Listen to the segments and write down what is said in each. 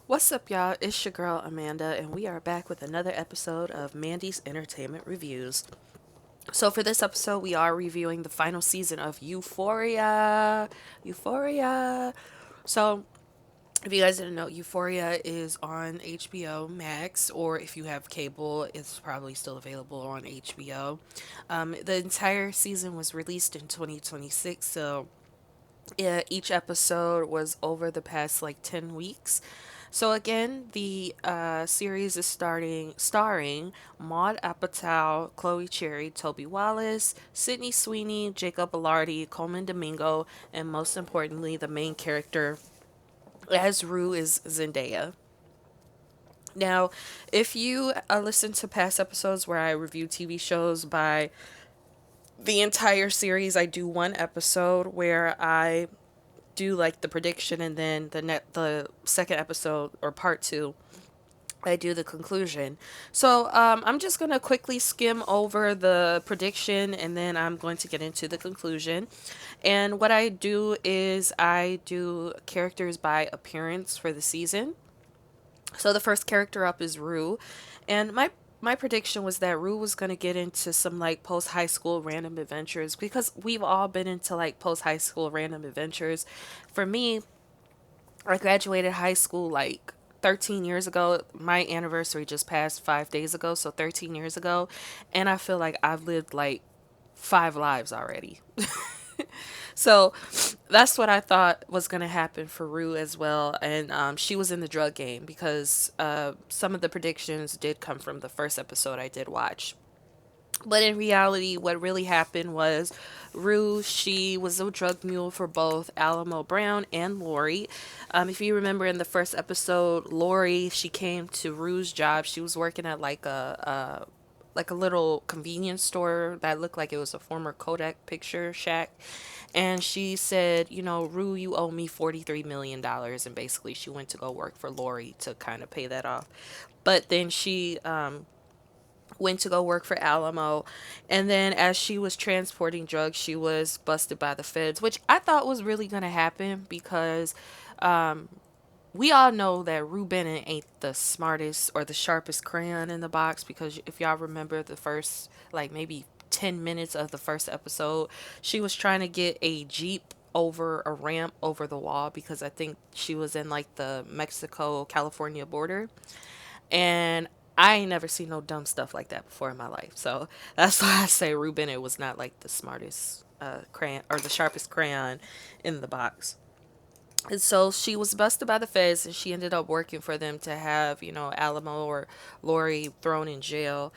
What's up, y'all? It's your girl Amanda, and we are back with another episode of Mandy's Entertainment Reviews. So, for this episode, we are reviewing the final season of Euphoria. Euphoria. So, if you guys didn't know, Euphoria is on HBO Max, or if you have cable, it's probably still available on HBO. The entire season was released in 2026, so yeah, each episode was over the past like 10 weeks. So again, the series is starring Maud Apatow, Chloe Cherry, Toby Wallace, Sydney Sweeney, Jacob Elordi, Coleman Domingo, and most importantly, the main character as Rue is Zendaya. Now, if you listen to past episodes where I review TV shows by the entire series, I do one episode where I do like the prediction, and then the second episode or part two I do the conclusion. So I'm just going to quickly skim over the prediction, and then I'm going to get into the conclusion. And what I do is I do characters by appearance for the season. So the first character up is Rue, and my prediction was that Rue was going to get into some like post high school random adventures, because we've all been into like post high school random adventures. For me, I graduated high school like 13 years ago. My anniversary just passed 5 days ago, so 13 years ago. And I feel like I've lived like five lives already. So that's what I thought was going to happen for Rue as well. And she was in the drug game, because some of the predictions did come from the first episode I did watch. But in reality, what really happened was Rue, she was a drug mule for both Alamo Brown and Lori. If you remember in the first episode, Lori, she came to Rue's job. She was working at like a little convenience store that looked like it was a former Kodak picture shack. And she said, Rue, you owe me $43 million. And basically, she went to go work for Lori to kind of pay that off. But then she went to go work for Alamo. And then as she was transporting drugs, she was busted by the feds, which I thought was really going to happen, because we all know that Rue Bennett ain't the smartest or the sharpest crayon in the box, because if y'all remember the first, like maybe 10 minutes of the first episode, she was trying to get a Jeep over a ramp over the wall, because I think she was in like the Mexico California border. And I ain't never seen no dumb stuff like that before in my life. So that's why I say Rue Bennett was not like the smartest crayon or the sharpest crayon in the box. And so she was busted by the feds, and she ended up working for them to have, Alamo or Lori thrown in jail.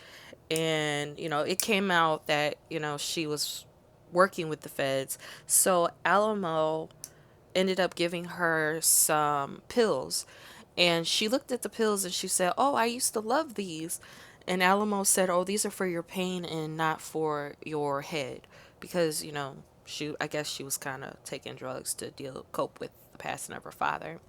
And, it came out that, she was working with the feds. So Alamo ended up giving her some pills. And she looked at the pills and she said, "Oh, I used to love these." And Alamo said, "Oh, these are for your pain and not for your head." Because, I guess she was kind of taking drugs to cope with the passing of her father.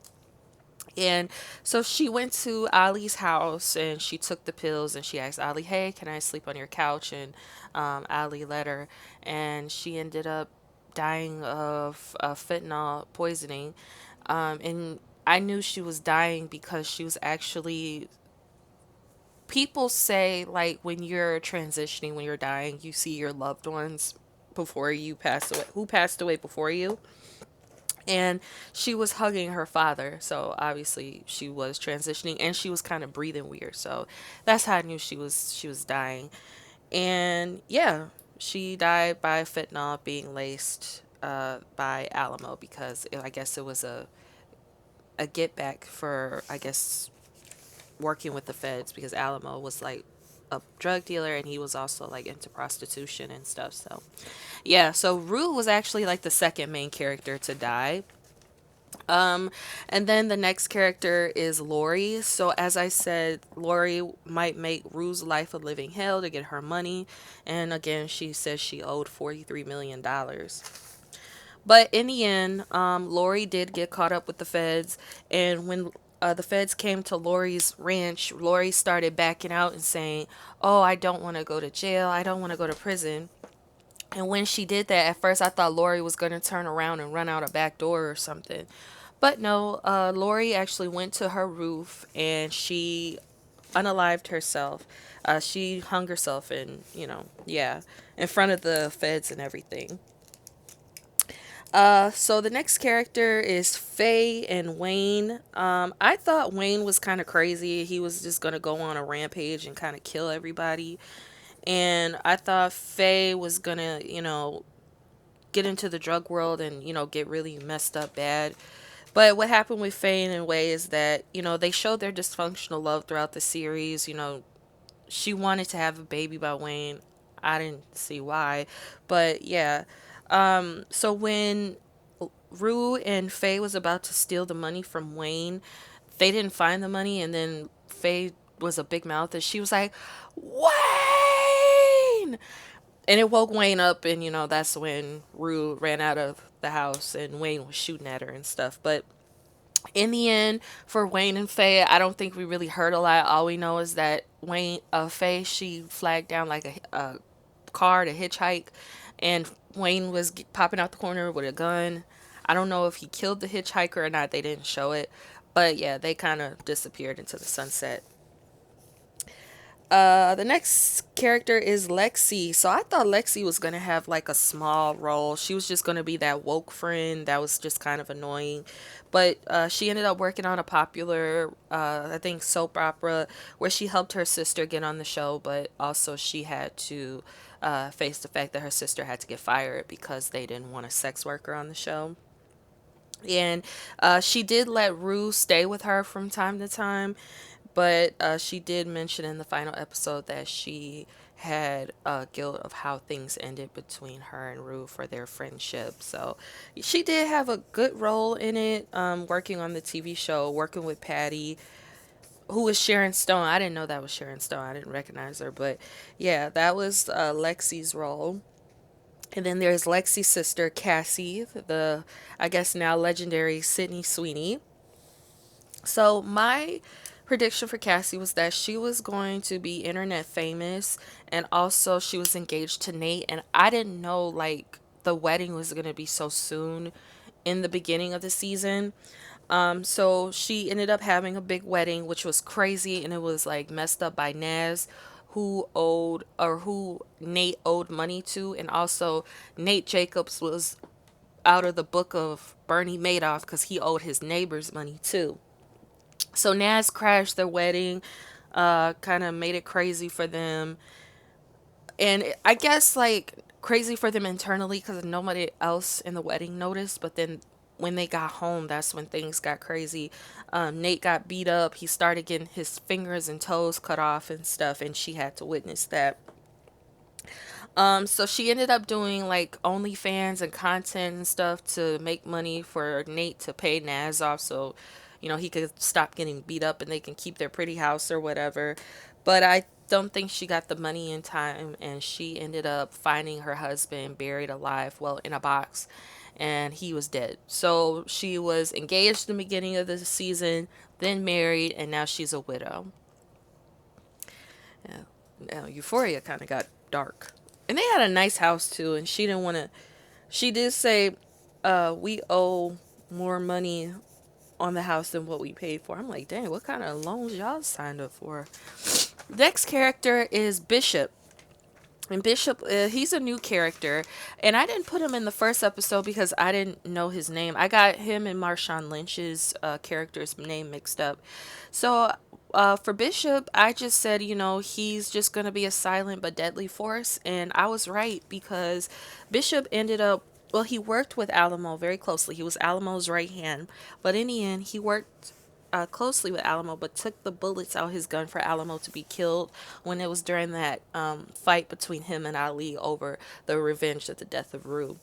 And so she went to Ali's house and she took the pills, and she asked Ali, "Hey, can I sleep on your couch?" And Ali let her. And she ended up dying of fentanyl poisoning. And I knew she was dying because she was actually. People say, like, when you're transitioning, when you're dying, you see your loved ones before you pass away. Who passed away before you? And she was hugging her father, so obviously she was transitioning, and she was kind of breathing weird, so that's how I knew she was dying. And yeah, she died by fentanyl being laced by Alamo, because I guess it was a get back for, I guess, working with the feds, because Alamo was like a drug dealer, and he was also like into prostitution and stuff. So yeah, so Rue was actually like the second main character to die. Um, and then the next character is Lori. So as I said, Lori might make Rue's life a living hell to get her money. And again, she says she owed $43 million. But in the end, Lori did get caught up with the feds. And when the feds came to Lori's ranch, Lori started backing out and saying, "Oh, I don't want to go to jail. I don't want to go to prison." And when she did that, at first I thought Lori was going to turn around and run out a back door or something. But no, Lori actually went to her roof and she unalived herself. She hung herself and, yeah, in front of the feds and everything. So the next character is Faye and Wayne. I thought Wayne was kind of crazy. He was just gonna go on a rampage and kind of kill everybody. And I thought Faye was gonna, get into the drug world and, get really messed up bad. But what happened with Faye and Way is that, they showed their dysfunctional love throughout the series. She wanted to have a baby by Wayne. I didn't see why. But yeah. So when Rue and Faye was about to steal the money from Wayne, they didn't find the money, and then Faye was a big mouth and she was like, Wayne! And it woke Wayne up, and that's when Rue ran out of the house and Wayne was shooting at her and stuff. But in the end, for Wayne and Faye, I don't think we really heard a lot. All we know is that Faye, she flagged down like a car to hitchhike, and Wayne was popping out the corner with a gun. I don't know if he killed the hitchhiker or not. They didn't show it, but yeah, they kind of disappeared into the sunset. The next character is Lexi. So I thought Lexi was gonna have like a small role. She was just gonna be that woke friend that was just kind of annoying, but she ended up working on a popular, I think, soap opera where she helped her sister get on the show, but also she had to face the fact that her sister had to get fired because they didn't want a sex worker on the show. And she did let Rue stay with her from time to time, but she did mention in the final episode that she had guilt of how things ended between her and Rue for their friendship. So she did have a good role in it, working on the TV show, working with Patty, who was Sharon Stone. I didn't know that was Sharon Stone. I didn't recognize her, but yeah, that was Lexi's role. And then there's Lexi's sister, Cassie, the, I guess now legendary Sydney Sweeney. So my prediction for Cassie was that she was going to be internet famous, and also she was engaged to Nate, and I didn't know like the wedding was going to be so soon in the beginning of the season. So she ended up having a big wedding, which was crazy, and it was like messed up by Naz, who Nate owed money to, and also Nate Jacobs was out of the book of Bernie Madoff because he owed his neighbors money too. So Naz crashed their wedding, kind of made it crazy for them, and I guess like crazy for them internally because nobody else in the wedding noticed. But then when they got home, that's when things got crazy. Nate got beat up. He started getting his fingers and toes cut off and stuff, and she had to witness that. So she ended up doing like OnlyFans and content and stuff to make money for Nate to pay Naz off so, he could stop getting beat up and they can keep their pretty house or whatever. But I don't think she got the money in time, and she ended up finding her husband buried alive, well, in a box, and he was dead. So she was engaged in the beginning of the season, then married, and now she's a widow. Yeah. Now Euphoria kind of got dark. And they had a nice house too, and she didn't want to. She did say, "We owe more money on the house than what we paid for." I'm like, dang, what kind of loans y'all signed up for? Next character is Bishop. And Bishop, he's a new character, and I didn't put him in the first episode because I didn't know his name. I got him and Marshawn Lynch's character's name mixed up. So for Bishop, I just said, he's just going to be a silent but deadly force, and I was right because Bishop ended up, well, he worked with Alamo very closely. He was Alamo's right hand, but in the end, he worked closely with Alamo, but took the bullets out his gun for Alamo to be killed when it was during that fight between him and Ali over the revenge of the death of Rue.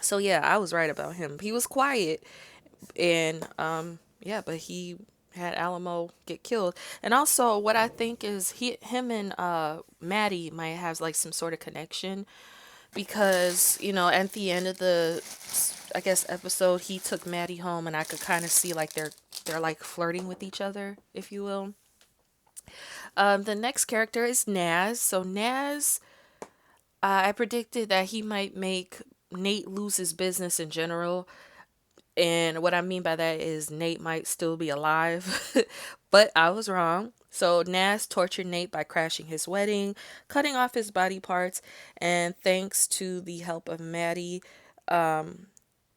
So yeah, I was right about him. He was quiet, and yeah, but he had Alamo get killed. And also, what I think is him and Maddie might have like some sort of connection because at the end of the, I guess, episode, he took Maddie home, and I could kind of see like they're like flirting with each other, if you will. The next character is Naz. So Naz, I predicted that he might make Nate lose his business in general. And what I mean by that is Nate might still be alive, but I was wrong. So Nas tortured Nate by crashing his wedding, cutting off his body parts, and thanks to the help of Maddie,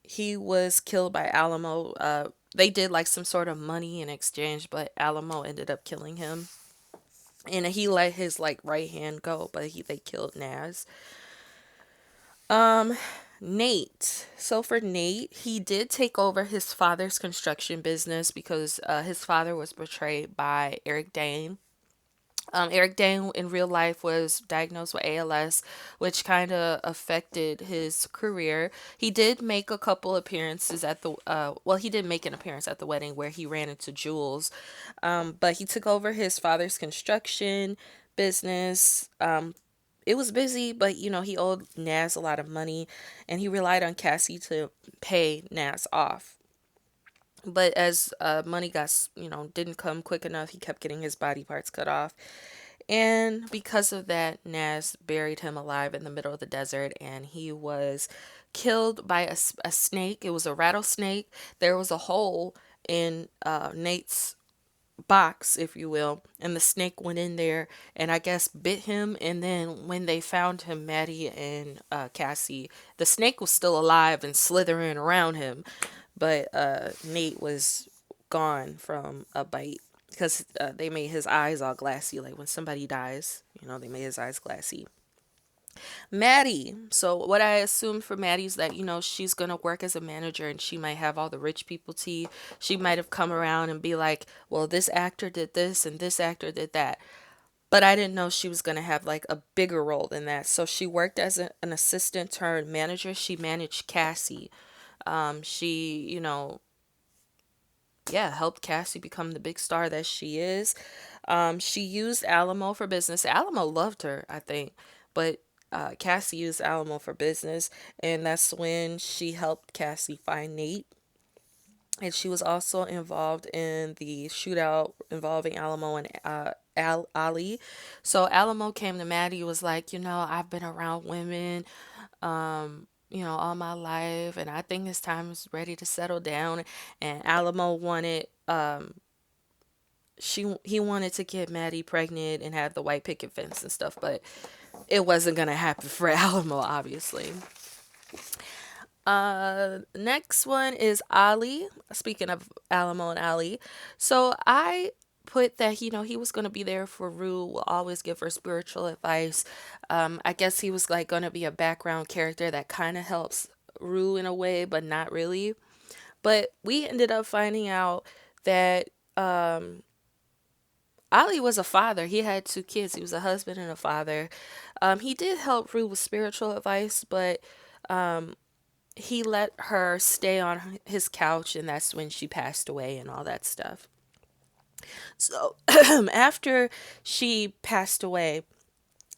he was killed by Alamo. They did like some sort of money in exchange, but Alamo ended up killing him. And he let his like right hand go, but they killed Nas. Um, Nate. So for Nate, he did take over his father's construction business because his father was portrayed by Eric Dane. Eric Dane in real life was diagnosed with ALS, which kind of affected his career. He did make a couple appearances at the well, he did make an appearance at the wedding where he ran into Jules, but he took over his father's construction business. It was busy, but he owed Nas a lot of money, and he relied on Cassie to pay Nas off. But as money didn't come quick enough, he kept getting his body parts cut off. And because of that, Nas buried him alive in the middle of the desert, and he was killed by a snake. It was a rattlesnake. There was a hole in Nate's box, if you will, and the snake went in there and I guess bit him. And then when they found him, Maddie and Cassie, the snake was still alive and slithering around him, but Nate was gone from a bite because they made his eyes all glassy. Like when somebody dies, they made his eyes glassy. Maddie. So what I assumed for Maddie is that she's gonna work as a manager and she might have all the rich people tea. She might have come around and be like, "Well, this actor did this and this actor did that." But I didn't know she was gonna have like a bigger role than that. So she worked as an assistant turned manager. She managed Cassie. She yeah, helped Cassie become the big star that she is. She used Alamo for business. Alamo loved her, I think, but Cassie used Alamo for business, and that's when she helped Cassie find Nate. And she was also involved in the shootout involving Alamo and Ali. So Alamo came to Maddie, was like, I've been around women, all my life, and I think this time is ready to settle down. And Alamo wanted he wanted to get Maddie pregnant and have the white picket fence and stuff, but it wasn't gonna happen for Alamo, obviously. Next one is Ali. Speaking of Alamo and Ali, so I put that he was gonna be there for Rue, will always give her spiritual advice. I guess he was like gonna be a background character that kind of helps Rue in a way, but not really. But we ended up finding out that Ali was a father. He had two kids. He was a husband and a father. He did help Rue with spiritual advice, but he let her stay on his couch, and that's when she passed away and all that stuff. So after she passed away,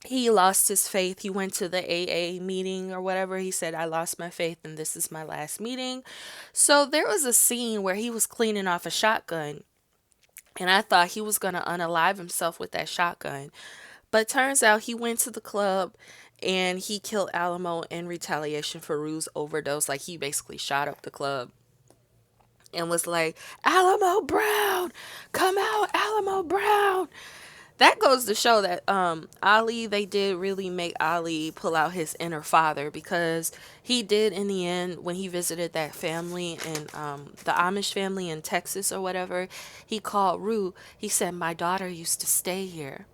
he lost his faith. He went to the AA meeting or whatever. He said, "I lost my faith and this is my last meeting." So there was a scene where he was cleaning off a shotgun, and I thought he was going to unalive himself with that shotgun. But turns out he went to the club and he killed Alamo in retaliation for Rue's overdose. Like he basically shot up the club and was like, "Alamo Brown, come out, Alamo Brown." That goes to show that Ali, they did really make Ali pull out his inner father, because he did in the end when he visited that family and the Amish family in Texas or whatever. He called Rue. He said, "My daughter used to stay here."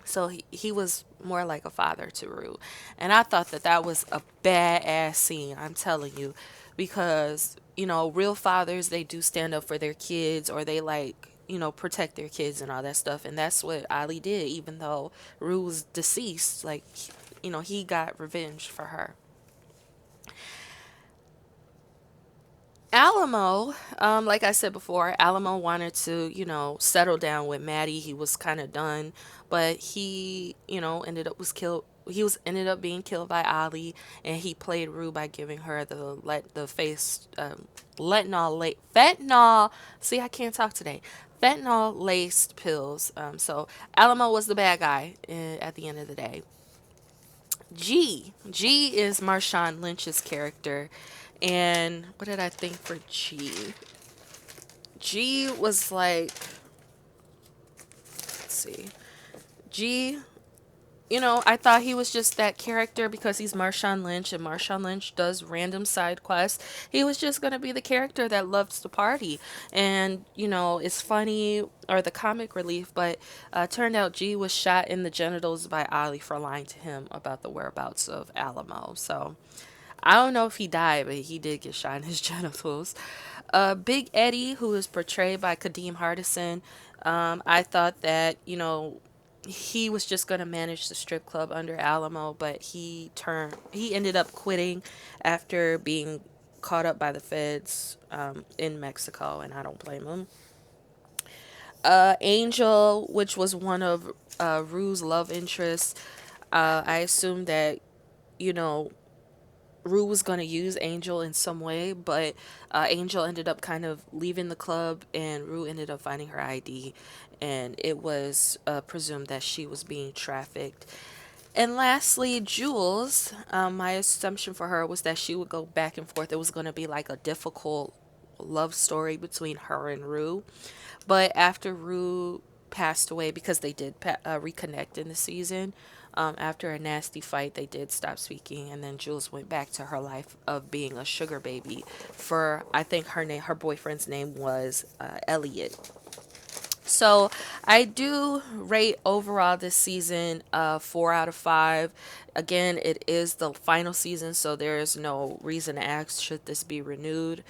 So he was more like a father to Rue. And I thought that that was a badass scene, I'm telling you, because, real fathers, they do stand up for their kids, or they like, protect their kids and all that stuff. And that's what Ali did, even though Rue was deceased. Like, he got revenge for her. Alamo, like I said before, Alamo wanted to, settle down with Maddie. He was kind of done, but he, ended up being killed by Ali, and he played Rue by giving her the face fentanyl. See, I can't talk today. Fentanyl laced pills. So Alamo was the bad guy at the end of the day. G is Marshawn Lynch's character, And what did I think for G? G was like, let's see. G, I thought he was just that character because he's Marshawn Lynch and Marshawn Lynch does random side quests. He was just going to be the character that loves to party. And, it's funny or the comic relief, but turned out G was shot in the genitals by Ali for lying to him about the whereabouts of Alamo. So I don't know if he died, but he did get shot in his genitals. Big Eddie, who is portrayed by Kadeem Hardison, I thought that, he was just going to manage the strip club under Alamo, but he ended up quitting after being caught up by the feds in Mexico, and I don't blame him. Angel, which was one of Rue's love interests, I assumed that, you know, Rue was going to use Angel in some way, but Angel ended up kind of leaving the club, and Rue ended up finding her ID, and it was presumed that she was being trafficked. And lastly, Jules, my assumption for her was that she would go back and forth. It was going to be like a difficult love story between her and Rue. But after Rue passed away, because they did reconnect in the season, after a nasty fight, they did stop speaking, and then Jules went back to her life of being a sugar baby. For I think her boyfriend's name was Elliot. So I do rate overall this season 4 out of 5. Again, it is the final season, so there is no reason to ask should this be renewed.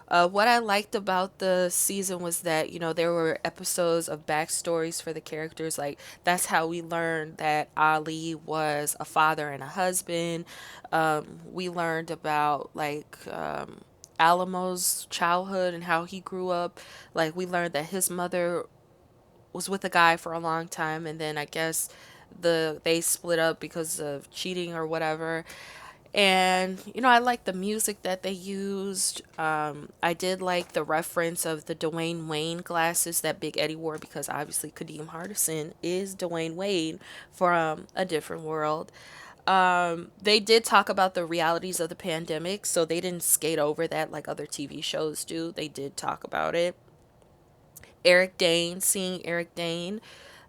What I liked about the season was that, there were episodes of backstories for the characters. Like, that's how we learned that Ali was a father and a husband. We learned about, like, Alamo's childhood and how he grew up. Like, we learned that his mother was with a guy for a long time, and then I guess they split up because of cheating or whatever. And I like the music that they used. I did like the reference of the Dwayne Wayne glasses that Big Eddie wore, because obviously Kadeem Hardison is Dwayne Wayne from a different world. They did talk about the realities of the pandemic, so they didn't skate over that like other TV shows do. They did talk about it. Seeing Eric Dane,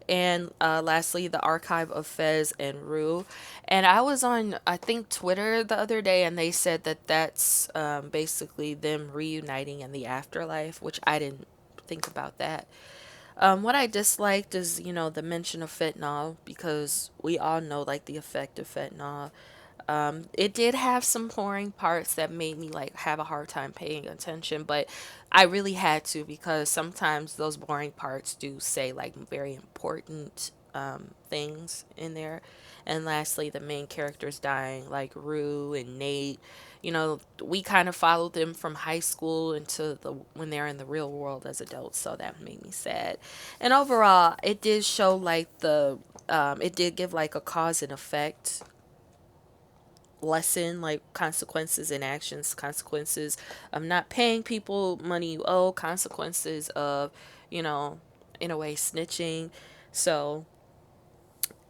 and lastly, the archive of Fez and Rue. And I was on, I think, Twitter the other day, and they said that that's basically them reuniting in the afterlife, which I didn't think about that. What I disliked is, the mention of fentanyl, because we all know, like, the effect of fentanyl. It did have some boring parts that made me like have a hard time paying attention, but I really had to, because sometimes those boring parts do say like very important things in there. And lastly, the main characters dying, like Rue and Nate. We kind of followed them from high school into when they're in the real world as adults, so that made me sad. And overall, it did show like it did give like a cause and effect lesson, like consequences and actions, consequences of not paying people money you owe, consequences of, you know in a way, snitching. So,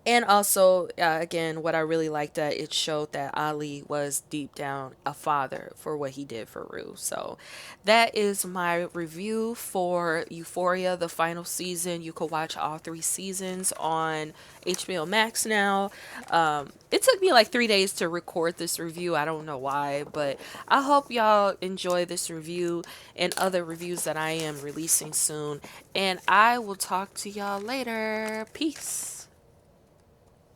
and also, again, what I really liked, that it showed that Ali was deep down a father for what he did for Rue. So that is my review for Euphoria, the final season. You could watch all 3 seasons on HBO Max now. It took me like 3 days to record this review. I don't know why, but I hope y'all enjoy this review and other reviews that I am releasing soon. And I will talk to y'all later. Peace.